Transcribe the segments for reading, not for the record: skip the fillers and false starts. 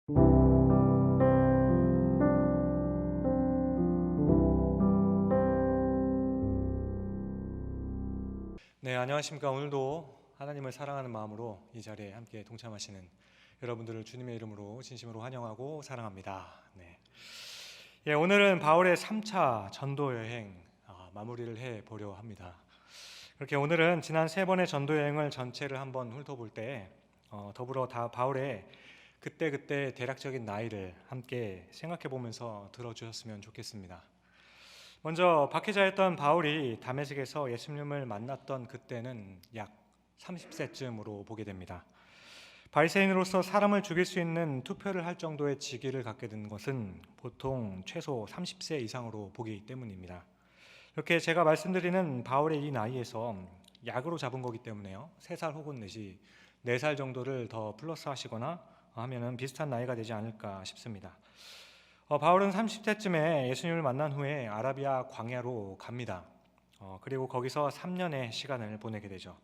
네, 안녕하십니까. 오늘도 하나님을 사랑하는 마음으로 이 자리에 함께 동참하시는 여러분들을 주님의 이름으로 진심으로 환영하고 사랑합니다. 네. 오늘은 바울의 3차 전도 여행 마무리를 해 보려 합니다. 그렇게 오늘은 지난 3번의 전도 여행을 전체를 한번 훑어볼 때 더불어 다 바울의 그때 대략적인 나이를 함께 생각해 보면서 들어주셨으면 좋겠습니다. 먼저 박해자였던 바울이 다메섹에서 예수님을 만났던 그때는 약 30세쯤으로 보게 됩니다. 바리새인으로서 사람을 죽일 수 있는 투표를 할 정도의 직위를 갖게 된 것은 보통 최소 30세 이상으로 보기 때문입니다. 이렇게 제가 말씀드리는 바울의 이 나이에서 약으로 잡은 거기 때문에요. 3살 혹은 내지 4살 정도를 더 플러스 하시거나 하면은 비슷한 나이가 되지 않을까 싶습니다. 바울은 30세쯤에 예수님을 만난 후에 아라비아 광야로 갑니다. 그리고 거기서 3년의 시간을 보내게 되죠.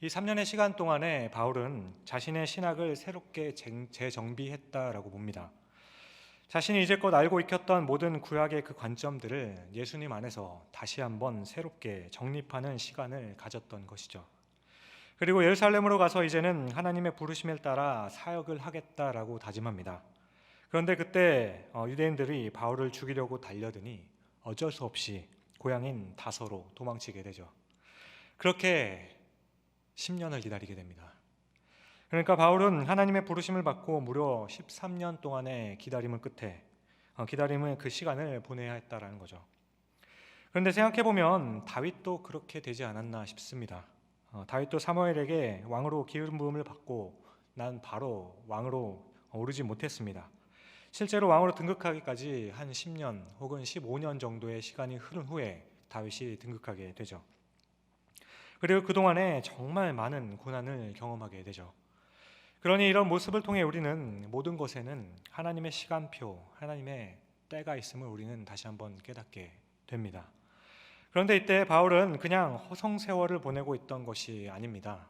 이 3년의 시간 동안에 바울은 자신의 신학을 새롭게 재정비했다라고 봅니다. 자신이 이제껏 알고 익혔던 모든 구약의 그 관점들을 예수님 안에서 다시 한번 새롭게 정립하는 시간을 가졌던 것이죠. 그리고 예루살렘으로 가서 이제는 하나님의 부르심에 따라 사역을 하겠다라고 다짐합니다. 그런데 그때 유대인들이 바울을 죽이려고 달려드니 어쩔 수 없이 고향인 다소로 도망치게 되죠. 그렇게 10년을 기다리게 됩니다. 그러니까 바울은 하나님의 부르심을 받고 무려 13년 동안의 기다림을 끝에 기다림의 그 시간을 보내야 했다라는 거죠. 그런데 생각해보면 다윗도 그렇게 되지 않았나 싶습니다. 다윗도 사무엘에게 왕으로 기름 부음을 받고 난 바로 왕으로 오르지 못했습니다. 실제로 왕으로 등극하기까지 한 10년 혹은 15년 정도의 시간이 흐른 후에 다윗이 등극하게 되죠. 그리고 그동안에 정말 많은 고난을 경험하게 되죠. 그러니 이런 모습을 통해 우리는 모든 것에는 하나님의 시간표, 하나님의 때가 있음을 우리는 다시 한번 깨닫게 됩니다. 그런데 이때 바울은 그냥 허송세월을 보내고 있던 것이 아닙니다.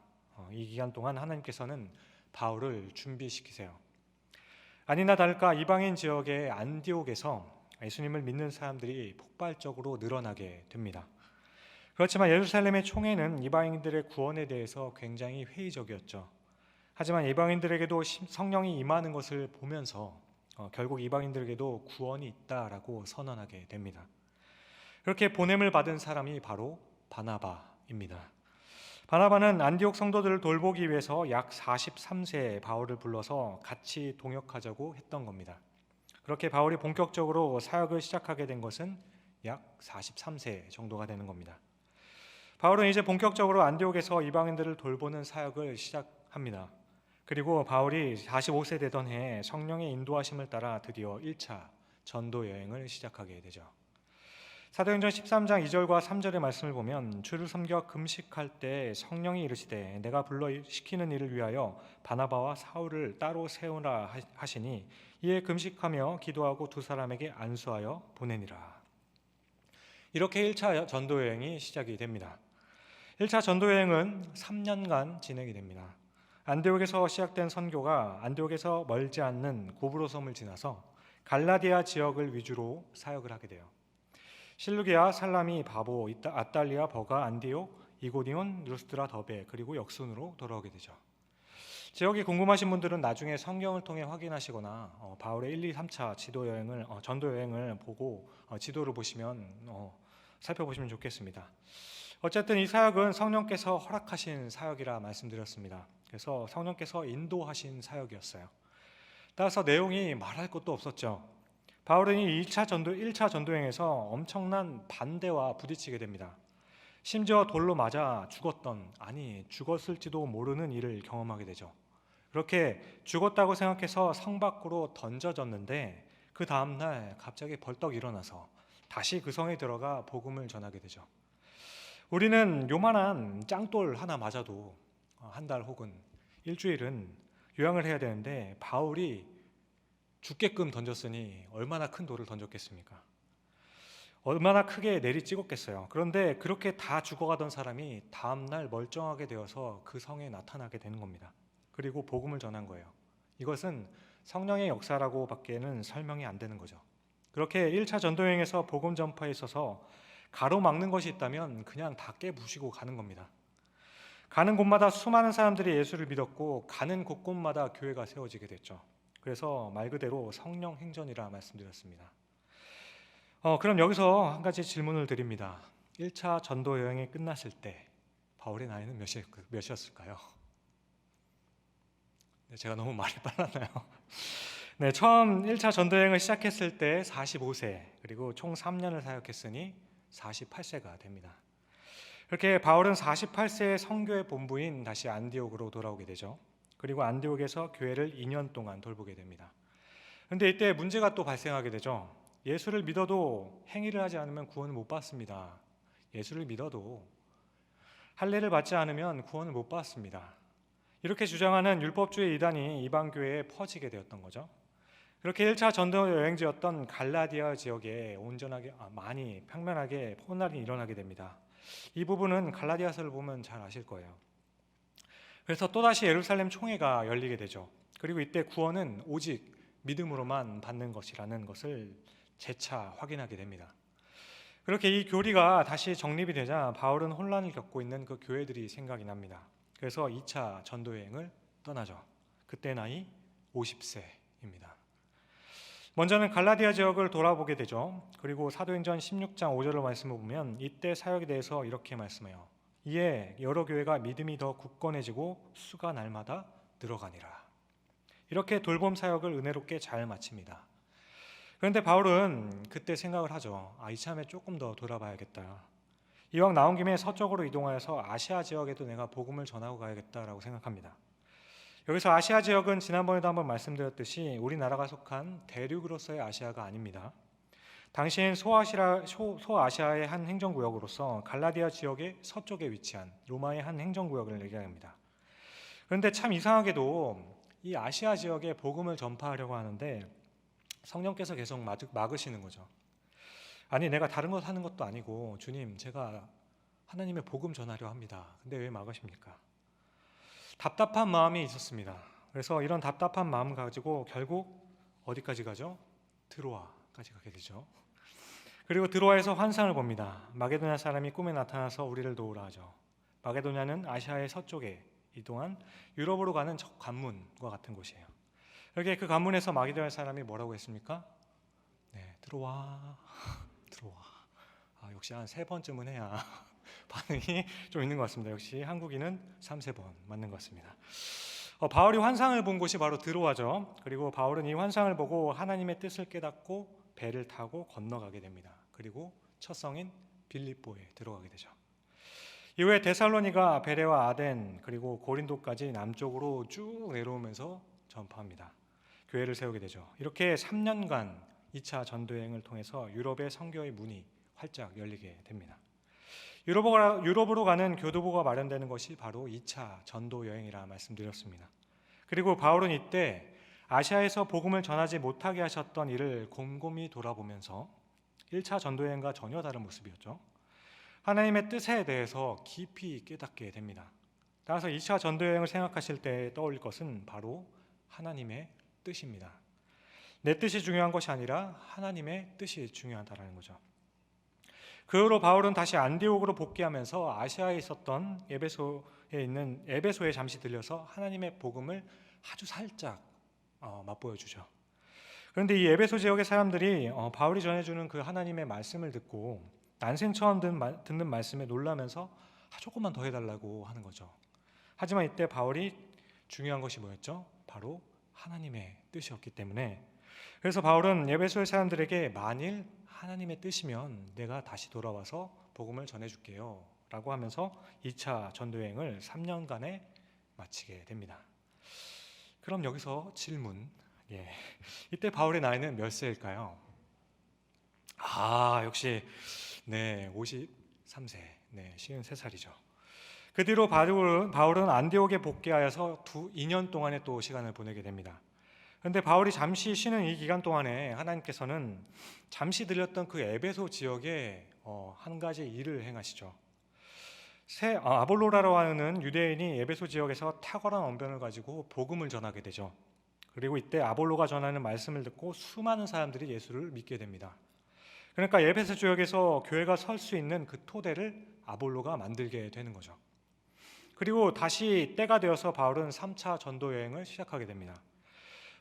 이 기간 동안 하나님께서는 바울을 준비시키세요. 아니나 다를까 이방인 지역의 안디옥에서 예수님을 믿는 사람들이 폭발적으로 늘어나게 됩니다. 그렇지만 예루살렘의 총회는 이방인들의 구원에 대해서 굉장히 회의적이었죠. 하지만 이방인들에게도 성령이 임하는 것을 보면서 결국 이방인들에게도 구원이 있다라고 선언하게 됩니다. 그렇게 보냄을 받은 사람이 바로 바나바입니다. 바나바는 안디옥 성도들을 돌보기 위해서 약 43세에 바울을 불러서 같이 동역하자고 했던 겁니다. 그렇게 바울이 본격적으로 사역을 시작하게 된 것은 약 43세 정도가 되는 겁니다. 바울은 이제 본격적으로 안디옥에서 이방인들을 돌보는 사역을 시작합니다. 그리고 바울이 45세 되던 해에 성령의 인도하심을 따라 드디어 1차 전도 여행을 시작하게 되죠. 사도행전 13장 2절과 3절의 말씀을 보면 주를 섬겨 금식할 때 성령이 이르시되 내가 불러 시키는 일을 위하여 바나바와 사울을 따로 세우라 하시니 이에 금식하며 기도하고 두 사람에게 안수하여 보내니라. 이렇게 1차 전도 여행이 시작이 됩니다. 1차 전도 여행은 3년간 진행이 됩니다. 안디옥에서 시작된 선교가 안디옥에서 멀지 않는 고브로 섬을 지나서 갈라디아 지역을 위주로 사역을 하게 돼요. 실루기아, 살라미, 바보, 아탈리아, 버가, 안디옥, 이고니온, 루스드라, 더베 그리고 역순으로 돌아오게 되죠. 지역이 궁금하신 분들은 나중에 성경을 통해 확인하시거나 바울의 1, 2, 3차 전도 여행을 보고 지도를 보시면 살펴보시면 좋겠습니다. 어쨌든 이 사역은 성령께서 허락하신 사역이라 말씀드렸습니다. 그래서 성령께서 인도하신 사역이었어요. 따라서 내용이 말할 것도 없었죠. 바울은 이 1차 전도행에서 엄청난 반대와 부딪히게 됩니다. 심지어 돌로 맞아 죽었을지도 모르는 일을 경험하게 되죠. 그렇게 죽었다고 생각해서 성 밖으로 던져졌는데 그 다음날 갑자기 벌떡 일어나서 다시 그 성에 들어가 복음을 전하게 되죠. 우리는 요만한 짱돌 하나 맞아도 한 달 혹은 일주일은 요양을 해야 되는데 바울이 죽게끔 던졌으니 얼마나 큰 돌을 던졌겠습니까? 얼마나 크게 내리 찍었겠어요. 그런데 그렇게 다 죽어가던 사람이 다음날 멀쩡하게 되어서 그 성에 나타나게 되는 겁니다. 그리고 복음을 전한 거예요. 이것은 성령의 역사라고 밖에는 설명이 안 되는 거죠. 그렇게 1차 전도 여행에서 복음 전파에 있어서 가로막는 것이 있다면 그냥 다 깨부시고 가는 겁니다. 가는 곳마다 수많은 사람들이 예수를 믿었고 가는 곳곳마다 교회가 세워지게 됐죠. 그래서 말 그대로 성령 행전이라 말씀드렸습니다. 그럼 여기서 한 가지 질문을 드립니다. 1차 전도 여행이 끝났을 때 바울의 나이는 몇이었을까요? 네, 제가 너무 말이 빨랐나요? 네, 처음 1차 전도 여행을 시작했을 때 45세, 그리고 총 3년을 사역했으니 48세가 됩니다. 그렇게 바울은 48세의 선교의 본부인 다시 안디옥으로 돌아오게 되죠. 그리고 안디옥에서 교회를 2년 동안 돌보게 됩니다. 그런데 이때 문제가 또 발생하게 되죠. 예수를 믿어도 행위를 하지 않으면 구원을 못 받습니다. 예수를 믿어도 할례를 받지 않으면 구원을 못 받습니다. 이렇게 주장하는 율법주의 이단이 이방 교회에 퍼지게 되었던 거죠. 그렇게 1차 전도 여행지였던 갈라디아 지역에 많이 평면하게 혼란이 일어나게 됩니다. 이 부분은 갈라디아서를 보면 잘 아실 거예요. 그래서 또다시 예루살렘 총회가 열리게 되죠. 그리고 이때 구원은 오직 믿음으로만 받는 것이라는 것을 재차 확인하게 됩니다. 그렇게 이 교리가 다시 정립이 되자 바울은 혼란을 겪고 있는 그 교회들이 생각이 납니다. 그래서 2차 전도 여행을 떠나죠. 그때 나이 50세입니다. 먼저는 갈라디아 지역을 돌아보게 되죠. 그리고 사도행전 16장 5절을 말씀을 보면 이때 사역에 대해서 이렇게 말씀해요. 이에 여러 교회가 믿음이 더 굳건해지고 수가 날마다 늘어가니라. 이렇게 돌봄 사역을 은혜롭게 잘 마칩니다. 그런데 바울은 그때 생각을 하죠. 이참에 조금 더 돌아봐야겠다. 이왕 나온 김에 서쪽으로 이동하여서 아시아 지역에도 내가 복음을 전하고 가야겠다라고 생각합니다. 여기서 아시아 지역은 지난번에도 한번 말씀드렸듯이 우리나라가 속한 대륙으로서의 아시아가 아닙니다. 당시엔 소아시아의 한 행정구역으로서 갈라디아 지역의 서쪽에 위치한 로마의 한 행정구역을 얘기합니다. 그런데 참 이상하게도 이 아시아 지역에 복음을 전파하려고 하는데 성령께서 계속 막으시는 거죠. 아니, 내가 다른 것 하는 것도 아니고 주님, 제가 하나님의 복음 전하려 합니다. 근데 왜 막으십니까? 답답한 마음이 있었습니다. 그래서 이런 답답한 마음 가지고 결국 어디까지 가죠? 드로아까지 가게 되죠. 그리고 드로아에서 환상을 봅니다. 마게도냐 사람이 꿈에 나타나서 우리를 도우라 하죠. 마게도냐는 아시아의 서쪽에 이동한 유럽으로 가는 첫 관문과 같은 곳이에요. 이렇게 그 관문에서 마게도냐 사람이 뭐라고 했습니까? 네, 들어와. 역시 한 3번쯤은 해야 반응이 좀 있는 것 같습니다. 역시 한국인은 3-4번 맞는 것 같습니다. 바울이 환상을 본 곳이 바로 드로아죠. 그리고 바울은 이 환상을 보고 하나님의 뜻을 깨닫고 배를 타고 건너가게 됩니다. 그리고 첫 성인 빌립보에 들어가게 되죠. 이후에 데살로니가, 베레와 아덴, 그리고 고린도까지 남쪽으로 쭉 내려오면서 전파합니다. 교회를 세우게 되죠. 이렇게 3년간 2차 전도여행을 통해서 유럽의 선교의 문이 활짝 열리게 됩니다. 유럽으로 가는 교두보가 마련되는 것이 바로 2차 전도 여행이라 말씀드렸습니다. 그리고 바울은 이때 아시아에서 복음을 전하지 못하게 하셨던 일을 곰곰이 돌아보면서 1차 전도 여행과 전혀 다른 모습이었죠. 하나님의 뜻에 대해서 깊이 깨닫게 됩니다. 따라서 2차 전도 여행을 생각하실 때 떠올릴 것은 바로 하나님의 뜻입니다. 내 뜻이 중요한 것이 아니라 하나님의 뜻이 중요하다는 거죠. 그 후로 바울은 다시 안디옥으로 복귀하면서 아시아에 있었던 에베소에 잠시 들려서 하나님의 복음을 아주 살짝 맛보여주죠. 그런데 이 에베소 지역의 사람들이 바울이 전해주는 그 하나님의 말씀을 듣고 난생처럼 듣는 말씀에 놀라면서 조금만 더 해달라고 하는 거죠. 하지만 이때 바울이 중요한 것이 뭐였죠? 바로 하나님의 뜻이었기 때문에, 그래서 바울은 에베소의 사람들에게 만일 하나님의 뜻이면 내가 다시 돌아와서 복음을 전해줄게요 라고 하면서 2차 전도여행을 3년간에 마치게 됩니다. 그럼 여기서 질문, 이때 바울의 나이는 몇 세일까요? 역시 53세, 53살이죠. 그 뒤로 바울은 안디옥에 복귀하여서 2년 동안의 또 시간을 보내게 됩니다. 그런데 바울이 잠시 쉬는 이 기간 동안에 하나님께서는 잠시 들렸던 그 에베소 지역에 한 가지 일을 행하시죠. 아볼로라로 하는 유대인이 에베소 지역에서 탁월한 언변을 가지고 복음을 전하게 되죠. 그리고 이때 아볼로가 전하는 말씀을 듣고 수많은 사람들이 예수를 믿게 됩니다. 그러니까 에베소 지역에서 교회가 설 수 있는 그 토대를 아볼로가 만들게 되는 거죠. 그리고 다시 때가 되어서 바울은 3차 전도 여행을 시작하게 됩니다.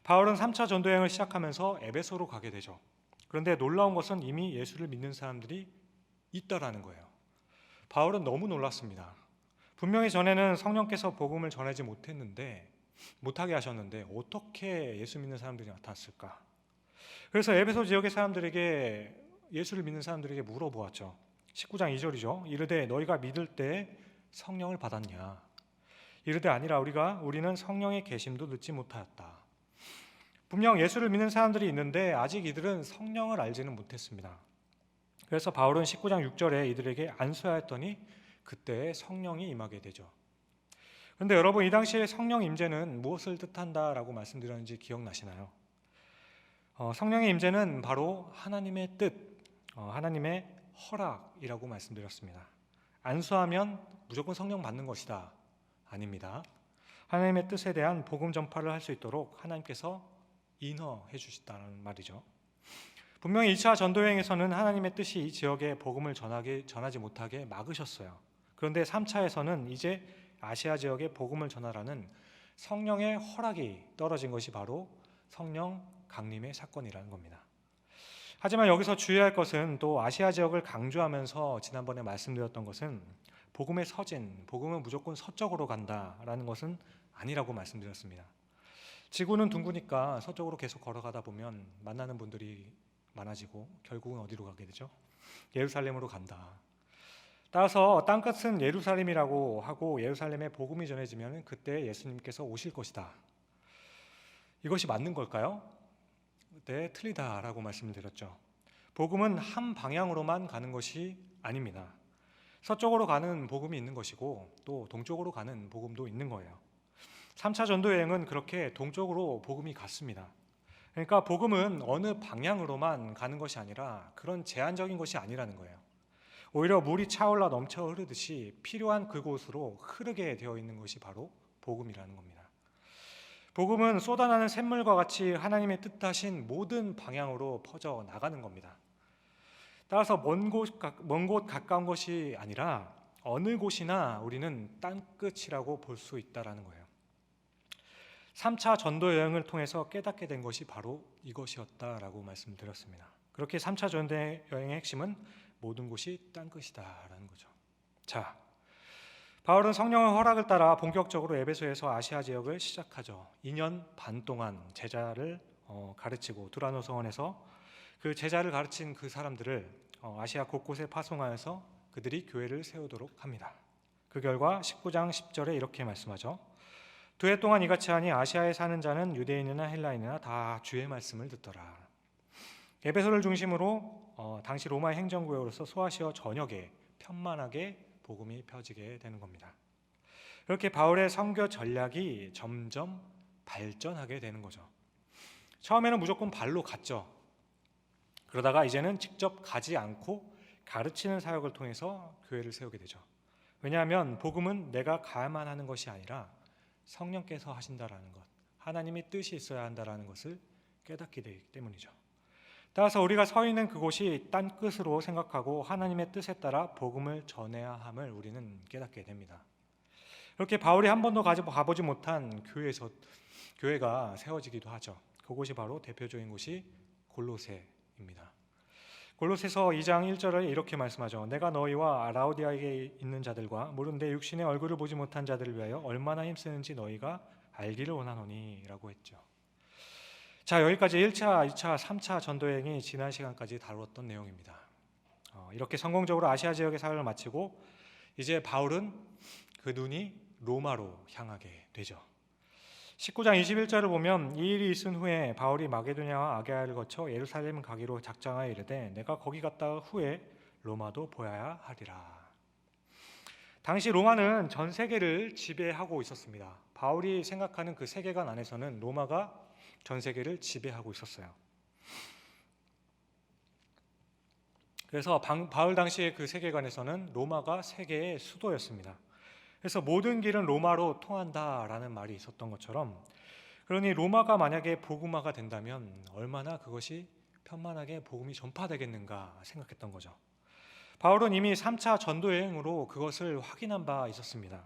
바울은 3차 전도 여행을 시작하면서 에베소로 가게 되죠. 그런데 놀라운 것은 이미 예수를 믿는 사람들이 있다라는 거예요. 바울은 너무 놀랐습니다. 분명히 전에는 성령께서 복음을 전하지 못하게 하셨는데 어떻게 예수 믿는 사람들이 나타났을까? 그래서 에베소 지역의 사람들에게, 예수를 믿는 사람들에게 물어보았죠. 19장 2절이죠. 이르되 너희가 믿을 때 성령을 받았냐? 이르되 아니라 우리는 성령의 계심도 듣지 못하였다. 분명 예수를 믿는 사람들이 있는데 아직 이들은 성령을 알지는 못했습니다. 그래서 바울은 19장 6절에 이들에게 안수하였더니 그때 성령이 임하게 되죠. 그런데 여러분, 이 당시에 성령 임재는 무엇을 뜻한다라고 말씀드렸는지 기억나시나요? 성령의 임재는 바로 하나님의 뜻, 하나님의 허락이라고 말씀드렸습니다. 안수하면 무조건 성령 받는 것이다. 아닙니다. 하나님의 뜻에 대한 복음 전파를 할 수 있도록 하나님께서 인허해 주셨다는 말이죠. 분명히 2차 전도여행에서는 하나님의 뜻이 이 지역에 복음을 전하지 못하게 막으셨어요. 그런데 3차에서는 이제 아시아 지역에 복음을 전하라는 성령의 허락이 떨어진 것이 바로 성령 강림의 사건이라는 겁니다. 하지만 여기서 주의할 것은, 또 아시아 지역을 강조하면서 지난번에 말씀드렸던 것은 복음의 서진, 복음은 무조건 서쪽으로 간다라는 것은 아니라고 말씀드렸습니다. 지구는 둥그니까 서쪽으로 계속 걸어가다 보면 만나는 분들이 많아지고 결국은 어디로 가게 되죠? 예루살렘으로 간다. 따라서 땅끝은 예루살렘이라고 하고 예루살렘에 복음이 전해지면 그때 예수님께서 오실 것이다. 이것이 맞는 걸까요? 네, 틀리다라고 말씀드렸죠. 복음은 한 방향으로만 가는 것이 아닙니다. 서쪽으로 가는 복음이 있는 것이고 또 동쪽으로 가는 복음도 있는 거예요. 3차 전도 여행은 그렇게 동쪽으로 복음이 갔습니다. 그러니까 복음은 어느 방향으로만 가는 것이 아니라 그런 제한적인 것이 아니라는 거예요. 오히려 물이 차올라 넘쳐 흐르듯이 필요한 그곳으로 흐르게 되어 있는 것이 바로 복음이라는 겁니다. 복음은 쏟아나는 샘물과 같이 하나님의 뜻하신 모든 방향으로 퍼져 나가는 겁니다. 따라서 먼 곳 가까운 것이 아니라 어느 곳이나 우리는 땅끝이라고 볼 수 있다는 거예요. 3차 전도 여행을 통해서 깨닫게 된 것이 바로 이것이었다라고 말씀드렸습니다. 그렇게 3차 전도 여행의 핵심은 모든 곳이 땅끝이다라는 거죠. 자, 바울은 성령의 허락을 따라 본격적으로 에베소에서 아시아 지역을 시작하죠. 2년 반 동안 제자를 가르치고 두라노 성원에서 그 제자를 가르친 그 사람들을 아시아 곳곳에 파송하여서 그들이 교회를 세우도록 합니다. 그 결과 19장 10절에 이렇게 말씀하죠. 2해 동안 이같이 하니 아시아에 사는 자는 유대인이나 헬라인이나 다 주의 말씀을 듣더라. 에베소를 중심으로 당시 로마 행정구역으로서 소아시아 전역에 편만하게 복음이 펴지게 되는 겁니다. 그렇게 바울의 선교 전략이 점점 발전하게 되는 거죠. 처음에는 무조건 발로 갔죠. 그러다가 이제는 직접 가지 않고 가르치는 사역을 통해서 교회를 세우게 되죠. 왜냐하면 복음은 내가 가야만 하는 것이 아니라 성령께서 하신다라는 것, 하나님의 뜻이 있어야 한다라는 것을 깨닫게 되기 때문이죠. 따라서 우리가 서 있는 그곳이 땅끝으로 생각하고 하나님의 뜻에 따라 복음을 전해야 함을 우리는 깨닫게 됩니다. 그렇게 바울이 한 번도 가보지 못한 교회가 세워지기도 하죠. 그곳이 바로 대표적인 곳이 골로새입니다. 골로새서 2장 1절에 이렇게 말씀하죠. 내가 너희와 라오디아에 있는 자들과 물은 내 육신의 얼굴을 보지 못한 자들을 위하여 얼마나 힘쓰는지 너희가 알기를 원하노니 라고 했죠. 자, 여기까지 1차, 2차, 3차 전도여행이 지난 시간까지 다루었던 내용입니다. 이렇게 성공적으로 아시아 지역의 사역을 마치고 이제 바울은 그 눈이 로마로 향하게 되죠. 19장 21절을 보면 이 일이 있은 후에 바울이 마게도냐와 아게아를 거쳐 예루살렘 가기로 작정하여 이르되 내가 거기 갔다 후에 로마도 보아야 하리라. 당시 로마는 전 세계를 지배하고 있었습니다. 바울이 생각하는 그 세계관 안에서는 로마가 전 세계를 지배하고 있었어요. 그래서 바울 당시의 그 세계관에서는 로마가 세계의 수도였습니다. 그래서 모든 길은 로마로 통한다라는 말이 있었던 것처럼 그러니 로마가 만약에 복음화가 된다면 얼마나 그것이 편만하게 복음이 전파되겠는가 생각했던 거죠. 바울은 이미 3차 전도 여행으로 그것을 확인한 바 있었습니다.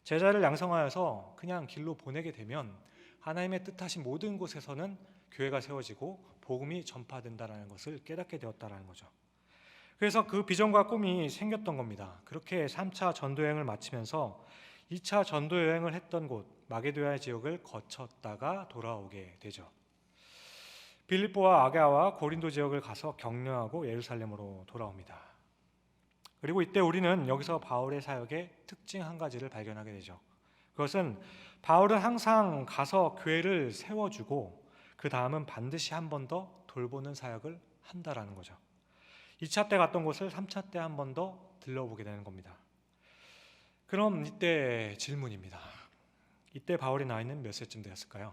제자를 양성하여서 그냥 길로 보내게 되면 하나님의 뜻하신 모든 곳에서는 교회가 세워지고 복음이 전파된다는 것을 깨닫게 되었다는 거죠. 그래서 그 비전과 꿈이 생겼던 겁니다. 그렇게 3차 전도 여행을 마치면서 2차 전도 여행을 했던 곳 마게도냐 지역을 거쳤다가 돌아오게 되죠. 빌립보와 아가와 고린도 지역을 가서 격려하고 예루살렘으로 돌아옵니다. 그리고 이때 우리는 여기서 바울의 사역의 특징 한 가지를 발견하게 되죠. 그것은 바울은 항상 가서 교회를 세워주고 그 다음은 반드시 한 번 더 돌보는 사역을 한다라는 거죠. 2차 때 갔던 곳을 3차 때 한 번 더 들러보게 되는 겁니다. 그럼 이때 질문입니다. 이때 바울이 나이는 몇 세쯤 되었을까요?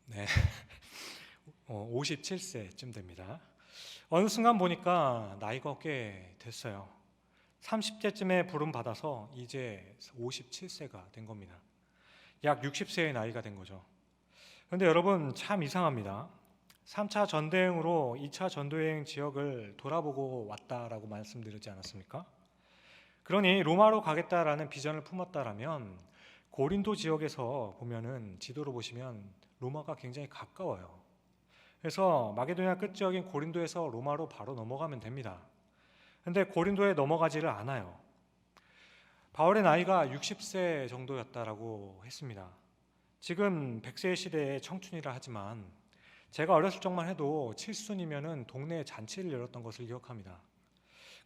네, 57세쯤 됩니다. 어느 순간 보니까 나이가 꽤 됐어요. 30대쯤에 부름 받아서 이제 57세가 된 겁니다. 약 60세의 나이가 된 거죠. 그런데 여러분 참 이상합니다. 3차 전도여행으로 2차 전도여행 지역을 돌아보고 왔다라고 말씀드리지 않았습니까? 그러니 로마로 가겠다라는 비전을 품었다라면 고린도 지역에서 보면은 지도로 보시면 로마가 굉장히 가까워요. 그래서 마게도냐 끝지역인 고린도에서 로마로 바로 넘어가면 됩니다. 그런데 고린도에 넘어가지를 않아요. 바울의 나이가 60세 정도였다라고 했습니다. 지금 100세 시대의 청춘이라 하지만 제가 어렸을 적만 해도 칠순이면은 동네에 잔치를 열었던 것을 기억합니다.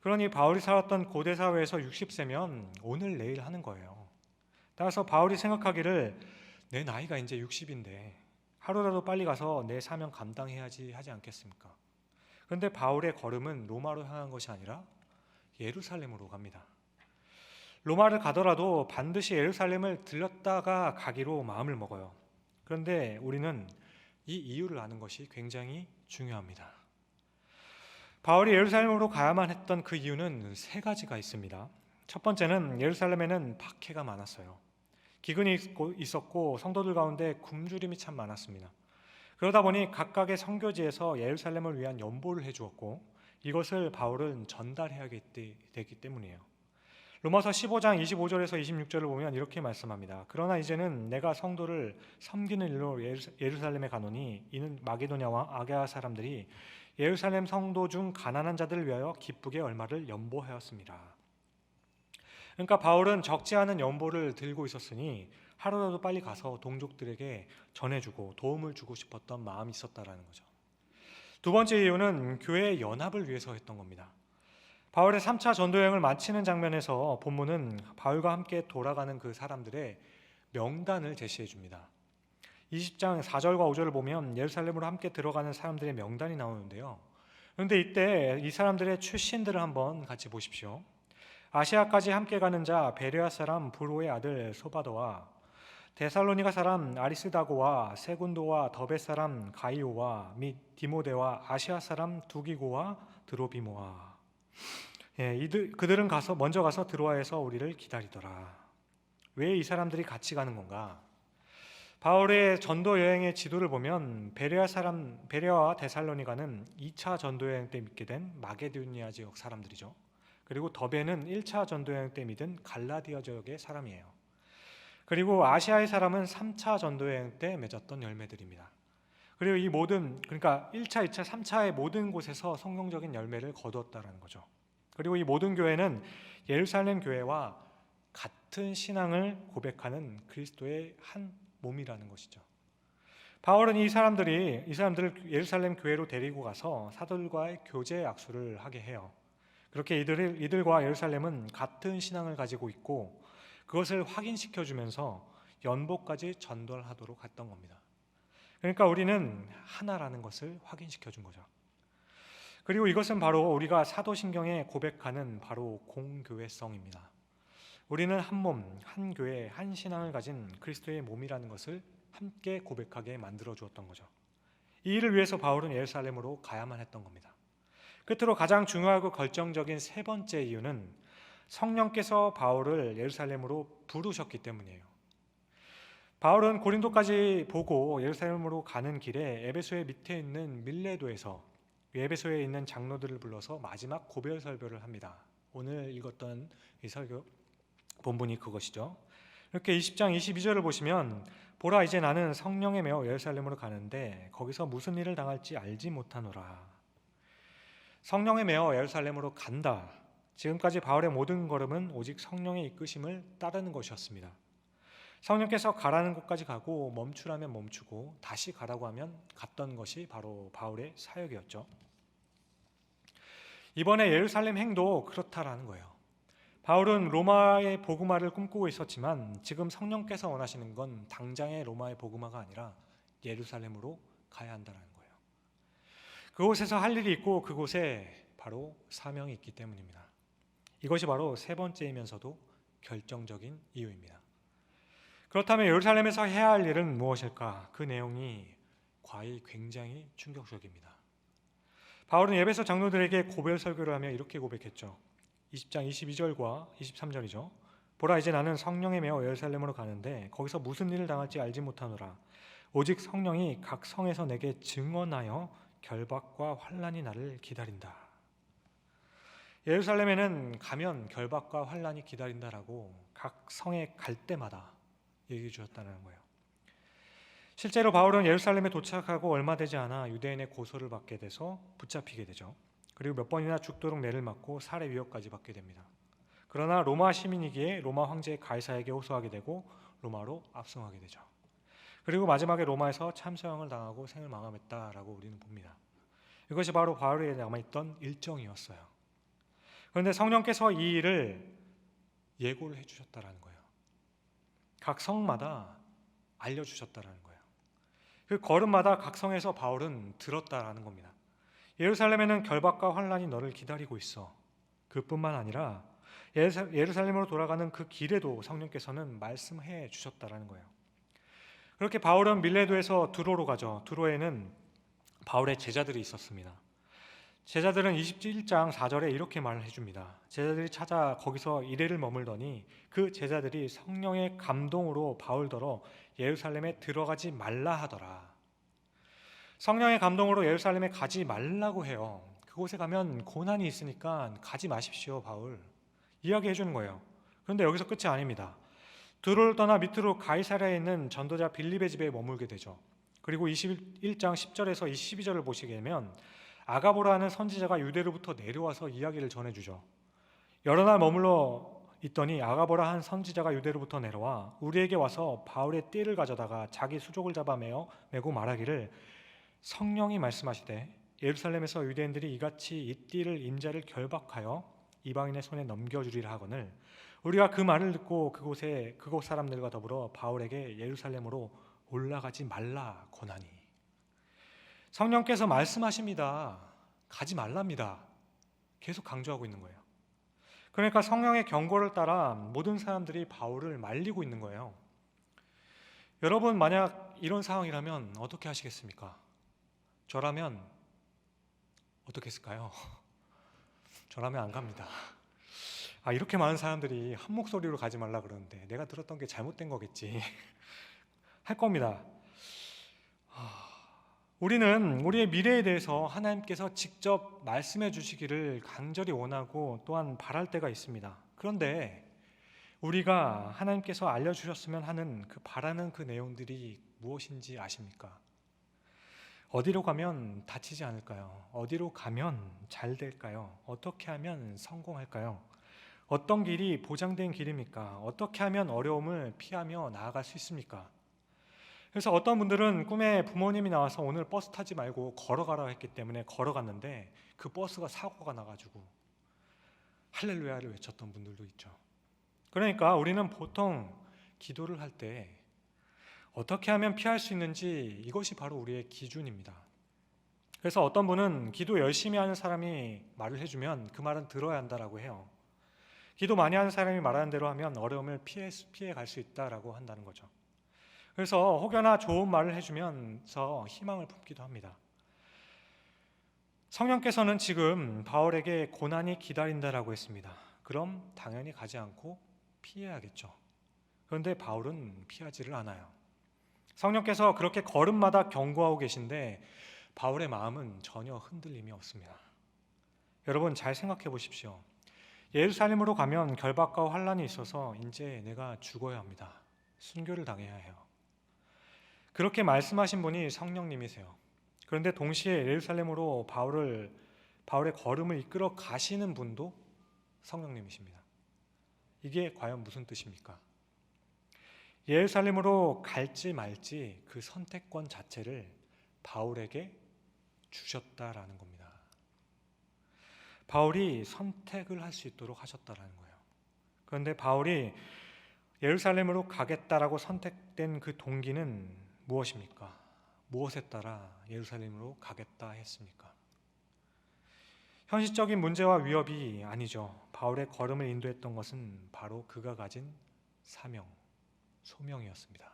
그러니 바울이 살았던 고대 사회에서 60세면 오늘 내일 하는 거예요. 따라서 바울이 생각하기를 내 나이가 이제 60인데 하루라도 빨리 가서 내 사명 감당해야지 하지 않겠습니까? 그런데 바울의 걸음은 로마로 향한 것이 아니라 예루살렘으로 갑니다. 로마를 가더라도 반드시 예루살렘을 들렀다가 가기로 마음을 먹어요. 그런데 우리는 이 이유를 아는 것이 굉장히 중요합니다. 바울이 예루살렘으로 가야만 했던 그 이유는 세 가지가 있습니다. 첫 번째는 예루살렘에는 박해가 많았어요. 기근이 있었고 성도들 가운데 굶주림이 참 많았습니다. 그러다 보니 각각의 선교지에서 예루살렘을 위한 연보를 해주었고 이것을 바울은 전달해야 되기 때문이에요. 로마서 15장 25절에서 26절을 보면 이렇게 말씀합니다. 그러나 이제는 내가 성도를 섬기는 일로 예루살렘에 가노니 이는 마게도냐와 아가야 사람들이 예루살렘 성도 중 가난한 자들을 위하여 기쁘게 얼마를 연보하였습니다. 그러니까 바울은 적지 않은 연보를 들고 있었으니 하루라도 빨리 가서 동족들에게 전해주고 도움을 주고 싶었던 마음이 있었다라는 거죠. 두 번째 이유는 교회의 연합을 위해서 했던 겁니다. 바울의 3차 전도여행을 마치는 장면에서 본문은 바울과 함께 돌아가는 그 사람들의 명단을 제시해 줍니다. 20장 4절과 5절을 보면 예루살렘으로 함께 들어가는 사람들의 명단이 나오는데요. 그런데 이때 이 사람들의 출신들을 한번 같이 보십시오. 아시아까지 함께 가는 자 베레아 사람 브로의 아들 소바도와 데살로니가 사람 아리스다고와 세군도와 더베 사람 가이오와 및 디모데와 아시아 사람 두기고와 드로비모와 그들은 먼저 가서 드로아에서 우리를 기다리더라. 왜 이 사람들이 같이 가는 건가? 바울의 전도 여행의 지도를 보면 베레아와 데살로니가는 2차 전도 여행 때 믿게 된 마게도니아 지역 사람들이죠. 그리고 더베는 1차 전도 여행 때 믿은 갈라디아 지역의 사람이에요. 그리고 아시아의 사람은 3차 전도 여행 때 맺었던 열매들입니다. 그리고 이 그러니까 1차, 2차, 3차의 모든 곳에서 성경적인 열매를 거두었다는 거죠. 그리고 이 모든 교회는 예루살렘 교회와 같은 신앙을 고백하는 그리스도의 한 몸이라는 것이죠. 바울은 이 사람들을 예루살렘 교회로 데리고 가서 사도들과의 교제 약수를 하게 해요. 그렇게 이들과 예루살렘은 같은 신앙을 가지고 있고 그것을 확인시켜 주면서 연보까지 전달하도록 했던 겁니다. 그러니까 우리는 하나라는 것을 확인시켜 준 거죠. 그리고 이것은 바로 우리가 사도신경에 고백하는 바로 공교회성입니다. 우리는 한 몸, 한 교회, 한 신앙을 가진 그리스도의 몸이라는 것을 함께 고백하게 만들어 주었던 거죠. 이 일을 위해서 바울은 예루살렘으로 가야만 했던 겁니다. 끝으로 가장 중요하고 결정적인 세 번째 이유는 성령께서 바울을 예루살렘으로 부르셨기 때문이에요. 바울은 고린도까지 보고 예루살렘으로 가는 길에 에베소의 밑에 있는 밀레도에서 에베소에 있는 장로들을 불러서 마지막 고별 설교를 합니다. 오늘 읽었던 이 설교 본문이 그것이죠. 이렇게 20장 22절을 보시면 보라 이제 나는 성령에 매어 예루살렘으로 가는데 거기서 무슨 일을 당할지 알지 못하노라. 성령에 매어 예루살렘으로 간다. 지금까지 바울의 모든 걸음은 오직 성령의 이끄심을 따르는 것이었습니다. 성령께서 가라는 곳까지 가고 멈추라면 멈추고 다시 가라고 하면 갔던 것이 바로 바울의 사역이었죠. 이번에 예루살렘 행도 그렇다라는 거예요. 바울은 로마의 복음화를 꿈꾸고 있었지만 지금 성령께서 원하시는 건 당장의 로마의 복음화가 아니라 예루살렘으로 가야 한다는 거예요. 그곳에서 할 일이 있고 그곳에 바로 사명이 있기 때문입니다. 이것이 바로 세 번째이면서도 결정적인 이유입니다. 그렇다면 예루살렘에서 해야 할 일은 무엇일까? 그 내용이 과히 굉장히 충격적입니다. 바울은 에베소 장로들에게 고별 설교를 하며 이렇게 고백했죠. 20장 22절과 23절이죠. 보라 이제 나는 성령에 매어 예루살렘으로 가는데 거기서 무슨 일을 당할지 알지 못하노라. 오직 성령이 각 성에서 내게 증언하여 결박과 환난이 나를 기다린다. 예루살렘에는 가면 결박과 환난이 기다린다라고 각 성에 갈 때마다 얘기해 주셨다는 거예요. 실제로 바울은 예루살렘에 도착하고 얼마 되지 않아 유대인의 고소를 받게 돼서 붙잡히게 되죠. 그리고 몇 번이나 죽도록 매를 맞고 살해 위협까지 받게 됩니다. 그러나 로마 시민이기에 로마 황제 가이사에게 호소하게 되고 로마로 압송하게 되죠. 그리고 마지막에 로마에서 참사형을 당하고 생을 마감했다라고 우리는 봅니다. 이것이 바로 바울에게 남아있던 일정이었어요. 그런데 성령께서 이 일을 예고를 해주셨다라는 거예요. 각 성마다 알려주셨다라는 거예요. 그 걸음마다 각 성에서 바울은 들었다라는 겁니다. 예루살렘에는 결박과 환난이 너를 기다리고 있어. 그뿐만 아니라 예루살렘으로 돌아가는 그 길에도 성령께서는 말씀해 주셨다라는 거예요. 그렇게 바울은 밀레도에서 두로로 가죠. 두로에는 바울의 제자들이 있었습니다. 제자들은 21장 4절에 이렇게 말을 해줍니다. 제자들이 찾아 거기서 이래를 머물더니 그 제자들이 성령의 감동으로 바울더러 예루살렘에 들어가지 말라 하더라. 성령의 감동으로 예루살렘에 가지 말라고 해요. 그곳에 가면 고난이 있으니까 가지 마십시오, 바울. 이야기해 주는 거예요. 그런데 여기서 끝이 아닙니다. 두로를 떠나 밑으로 가이사랴에 있는 전도자 빌립의 집에 머물게 되죠. 그리고 21장 10절에서 22절을 보시게 되면 아가보라는 선지자가 유대로부터 내려와서 이야기를 전해주죠. 여러 날 머물러 있더니 아가보라 한 선지자가 유대로부터 내려와 우리에게 와서 바울의 띠를 가져다가 자기 수족을 잡아 메고 말하기를 성령이 말씀하시되 예루살렘에서 유대인들이 이같이 이 띠를 임자를 결박하여 이방인의 손에 넘겨주리라 하거늘 우리가 그 말을 듣고 그곳 사람들과 더불어 바울에게 예루살렘으로 올라가지 말라 고나니. 성령께서 말씀하십니다. 가지 말랍니다. 계속 강조하고 있는 거예요. 그러니까 성령의 경고를 따라 모든 사람들이 바울을 말리고 있는 거예요. 여러분 만약 이런 상황이라면 어떻게 하시겠습니까? 저라면 어떻게 했을까요? 저라면 안 갑니다. 이렇게 많은 사람들이 한 목소리로 가지 말라 그러는데 내가 들었던 게 잘못된 거겠지 할 겁니다. 우리는 우리의 미래에 대해서 하나님께서 직접 말씀해 주시기를 간절히 원하고 또한 바랄 때가 있습니다. 그런데 우리가 하나님께서 알려주셨으면 하는 그 바라는 그 내용들이 무엇인지 아십니까? 어디로 가면 다치지 않을까요? 어디로 가면 잘 될까요? 어떻게 하면 성공할까요? 어떤 길이 보장된 길입니까? 어떻게 하면 어려움을 피하며 나아갈 수 있습니까? 그래서 어떤 분들은 꿈에 부모님이 나와서 오늘 버스 타지 말고 걸어가라고 했기 때문에 걸어갔는데 그 버스가 사고가 나가지고 할렐루야를 외쳤던 분들도 있죠. 그러니까 우리는 보통 기도를 할 때 어떻게 하면 피할 수 있는지 이것이 바로 우리의 기준입니다. 그래서 어떤 분은 기도 열심히 하는 사람이 말을 해주면 그 말은 들어야 한다라고 해요. 기도 많이 하는 사람이 말하는 대로 하면 어려움을 피해 갈 수 있다라고 한다는 거죠. 그래서 혹여나 좋은 말을 해주면서 희망을 품기도 합니다. 성령께서는 지금 바울에게 고난이 기다린다라고 했습니다. 그럼 당연히 가지 않고 피해야겠죠. 그런데 바울은 피하지를 않아요. 성령께서 그렇게 걸음마다 경고하고 계신데 바울의 마음은 전혀 흔들림이 없습니다. 여러분 잘 생각해 보십시오. 예루살렘으로 가면 결박과 환란이 있어서 이제 내가 죽어야 합니다. 순교를 당해야 해요. 그렇게 말씀하신 분이 성령님이세요. 그런데 동시에 예루살렘으로 바울의 걸음을 이끌어 가시는 분도 성령님이십니다. 이게 과연 무슨 뜻입니까? 예루살렘으로 갈지 말지 그 선택권 자체를 바울에게 주셨다라는 겁니다. 바울이 선택을 할 수 있도록 하셨다라는 거예요. 그런데 바울이 예루살렘으로 가겠다라고 선택된 그 동기는 무엇입니까? 무엇에 따라 예루살렘으로 가겠다 했습니까? 현실적인 문제와 위협이 아니죠. 바울의 걸음을 인도했던 것은 바로 그가 가진 사명, 소명이었습니다.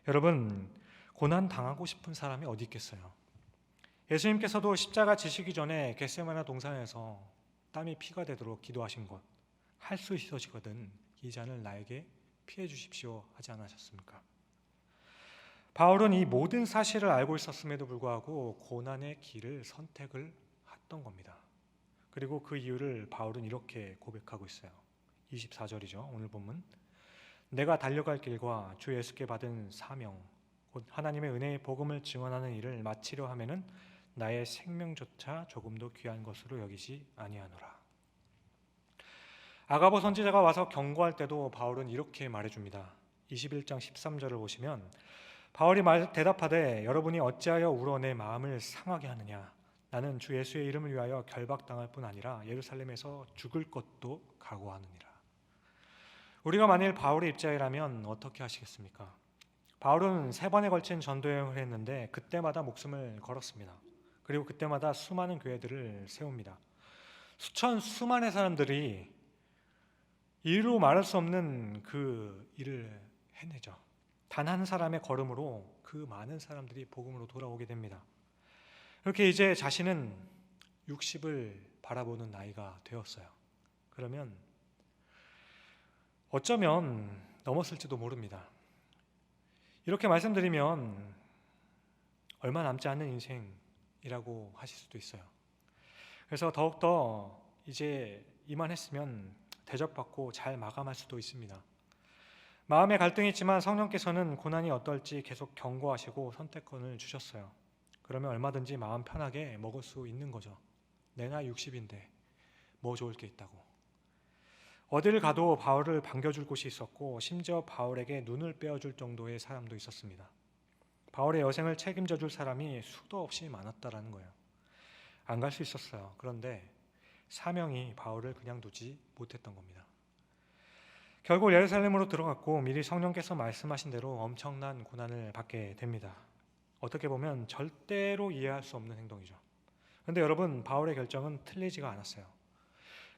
여러분, 고난 당하고 싶은 사람이 어디 있겠어요? 예수님께서도 십자가 지시기 전에 겟세마네 동산에서 땀이 피가 되도록 기도하신 것, 할 수 있으시거든 이 잔을 나에게 피해 주십시오 하지 않으셨습니까? 바울은 이 모든 사실을 알고 있었음에도 불구하고 고난의 길을 선택을 했던 겁니다. 그리고 그 이유를 바울은 이렇게 고백하고 있어요. 24절이죠. 오늘 본문. 내가 달려갈 길과 주 예수께 받은 사명, 곧 하나님의 은혜의 복음을 증언하는 일을 마치려 하면은 나의 생명조차 조금도 귀한 것으로 여기지 아니하노라. 아가보 선지자가 와서 경고할 때도 바울은 이렇게 말해줍니다. 21장 13절을 보시면 바울이 대답하되 여러분이 어찌하여 울어 내 마음을 상하게 하느냐. 나는 주 예수의 이름을 위하여 결박당할 뿐 아니라 예루살렘에서 죽을 것도 각오하느니라. 우리가 만일 바울의 입장이라면 어떻게 하시겠습니까? 바울은 3번에 걸친 전도여행을 했는데 그때마다 목숨을 걸었습니다. 그리고 그때마다 수많은 교회들을 세웁니다. 수많은 사람들이 이로 말할 수 없는 그 일을 해내죠. 단 한 사람의 걸음으로 그 많은 사람들이 복음으로 돌아오게 됩니다. 이렇게 이제 자신은 60을 바라보는 나이가 되었어요. 그러면 어쩌면 넘었을지도 모릅니다. 이렇게 말씀드리면 얼마 남지 않는 인생이라고 하실 수도 있어요. 그래서 더욱더 이제 이만했으면 대접받고 잘 마감할 수도 있습니다. 마음의 갈등이 있지만 성령께서는 고난이 어떨지 계속 경고하시고 선택권을 주셨어요. 그러면 얼마든지 마음 편하게 먹을 수 있는 거죠. 내 나이 60인데 뭐 좋을 게 있다고. 어딜 가도 바울을 반겨줄 곳이 있었고 심지어 바울에게 눈을 빼어줄 정도의 사람도 있었습니다. 바울의 여생을 책임져 줄 사람이 수도 없이 많았다라는 거예요. 안 갈 수 있었어요. 그런데 사명이 바울을 그냥 두지 못했던 겁니다. 결국 예루살렘으로 들어갔고 미리 성령께서 말씀하신 대로 엄청난 고난을 받게 됩니다. 어떻게 보면 절대로 이해할 수 없는 행동이죠. 그런데 여러분, 바울의 결정은 틀리지가 않았어요.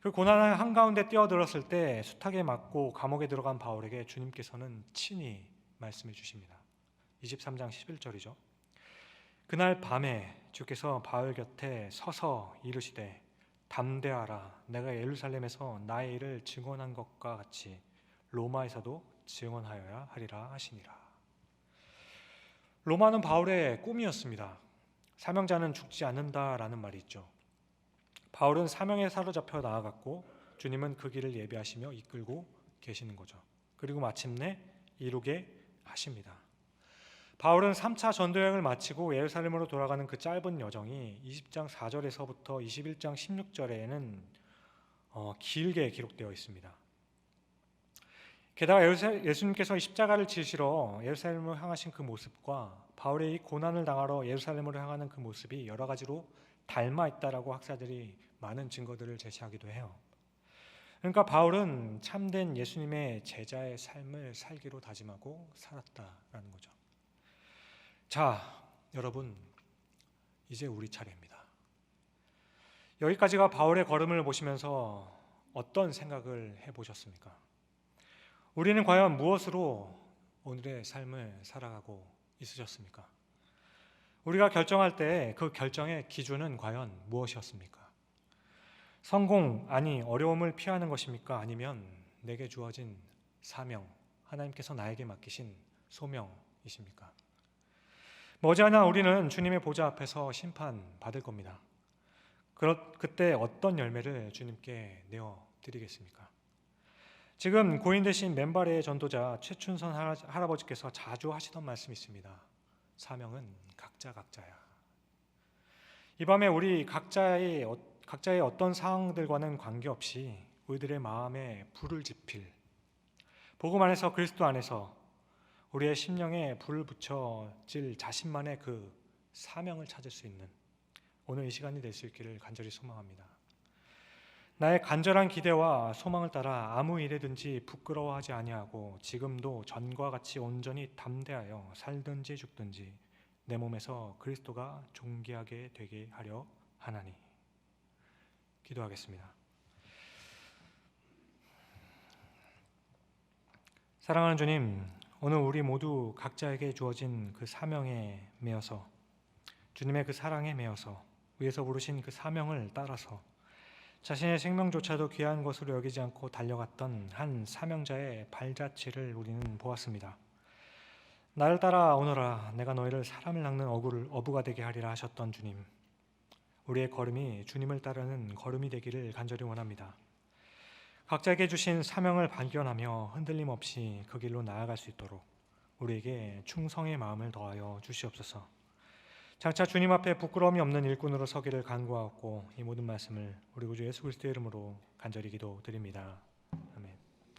그 고난 한가운데 뛰어들었을 때 숱하게 맞고 감옥에 들어간 바울에게 주님께서는 친히 말씀해 주십니다. 23장 11절이죠. 그날 밤에 주께서 바울 곁에 서서 이르시되 담대하라. 내가 예루살렘에서 나의 일을 증언한 것과 같이 로마에서도 증언하여야 하리라 하시니라. 로마는 바울의 꿈이었습니다. 사명자는 죽지 않는다라는 말이 있죠. 바울은 사명에 사로잡혀 나아갔고 주님은 그 길을 예비하시며 이끌고 계시는 거죠. 그리고 마침내 이루게 하십니다. 바울은 3차 전도여행을 마치고 예루살렘으로 돌아가는 그 짧은 여정이 20장 4절에서부터 21장 16절에는 길게 기록되어 있습니다. 게다가 예수님께서 십자가를 지시러 예루살렘으로 향하신 그 모습과 바울의 이 고난을 당하러 예루살렘으로 향하는 그 모습이 여러 가지로 닮아 있다라고 학자들이 많은 증거들을 제시하기도 해요. 그러니까 바울은 참된 예수님의 제자의 삶을 살기로 다짐하고 살았다라는 거죠. 자, 여러분, 이제 우리 차례입니다. 여기까지가 바울의 걸음을 보시면서 어떤 생각을 해보셨습니까? 우리는 과연 무엇으로 오늘의 삶을 살아가고 있으셨습니까? 우리가 결정할 때 그 결정의 기준은 과연 무엇이었습니까? 성공, 아니 어려움을 피하는 것입니까? 아니면 내게 주어진 사명, 하나님께서 나에게 맡기신 소명, 심판이십니까? 머지않아 우리는 주님의 보좌 앞에서 심판받을 겁니다. 그때 어떤 열매를 주님께 내어드리겠습니까? 지금 고인 되신 맨발의 전도자 최춘선 할아버지께서 자주 하시던 말씀이 있습니다. 사명은 각자야. 이 밤에 우리 각자의 어떤 상황들과는 관계없이 우리들의 마음에 불을 지필, 복음 안에서 그리스도 안에서 우리의 심령에 불을 붙여질 자신만의 그 사명을 찾을 수 있는 오늘 이 시간이 될 수 있기를 간절히 소망합니다. 나의 간절한 기대와 소망을 따라 아무 일에든지 부끄러워하지 아니하고 지금도 전과 같이 온전히 담대하여 살든지 죽든지 내 몸에서 그리스도가 존귀하게 되게 하려 하나니. 기도하겠습니다. 사랑하는 주님, 오늘 우리 모두 각자에게 주어진 그 사명에 매여서, 주님의 그 사랑에 매여서 위에서 부르신 그 사명을 따라서 자신의 생명조차도 귀한 것으로 여기지 않고 달려갔던 한 사명자의 발자취를 우리는 보았습니다. 나를 따라 오너라, 내가 너희를 사람을 낚는 어부가 되게 하리라 하셨던 주님, 우리의 걸음이 주님을 따르는 걸음이 되기를 간절히 원합니다. 각자에게 주신 사명을 발견하며 흔들림 없이 그 길로 나아갈 수 있도록 우리에게 충성의 마음을 더하여 주시옵소서. 장차 주님 앞에 부끄러움이 없는 일꾼으로 서기를 간구하옵고 이 모든 말씀을 우리 구주 예수 그리스도의 이름으로 간절히 기도드립니다.